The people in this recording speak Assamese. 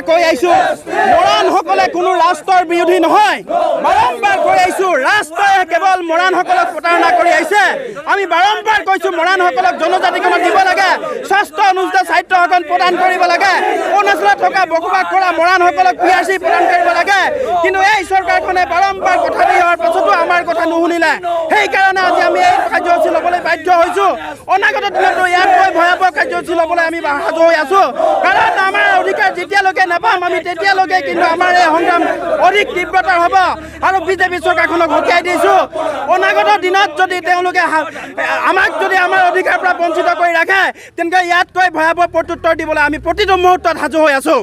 কৈ আহিছোঁ মৰাণসকলে কোনো ৰাষ্ট্ৰৰ বিৰোধী নহয় বাৰম্বাৰ কৈ আহিছোঁ ৰাষ্ট্ৰই কেৱল মৰাণসকলক প্ৰতাৰণা কৰি আহিছে আমি বাৰম্বাৰ কৈছোঁ মৰাণসকলক জনজাতিকৰণ দিব লাগে স্বাস্থ্য অনুচিত স্বাস্থ্য শাসন প্ৰদান কৰিব লাগে অৰুণাচলত থকা বসবাস কৰা মৰাণসকলক PRC প্ৰদান কৰিব লাগে কিন্তু এই চৰকাৰখনে বাৰম্বাৰ কথা দি অহাৰ পাছতো আমাৰ কথা নুশুনিলে সেইকাৰণে আজি আমি এই কাৰ্যসূচী ল'বলৈ বাধ্য হৈছোঁ অনাগত দিনতো ইয়াতকৈ ভয়াৱহ কাৰ্যসূচী ল'বলৈ আমি সাজু হৈ আছোঁ কাৰণ আমাৰ অধিকাৰ যেতিয়ালৈকে নাপাম আমি তেতিয়ালৈকে কিন্তু আমাৰ এই সংগ্ৰাম অধিক তীব্ৰতৰ হ'ব আৰু বিজেপি চৰকাৰখনক সকীয়াই দিছোঁ অনাগত দিনত যদি তেওঁলোকে আমাক যদি আমাৰ অধিকাৰৰ পৰা বঞ্চিত কৰি ৰাখে তেন্তে ইয়াতকৈ ভয়াৱহ প্ৰত্যুত্তৰ দিবলৈ আমি প্ৰতিটো মুহূৰ্তত সাজু হৈ আছোঁ।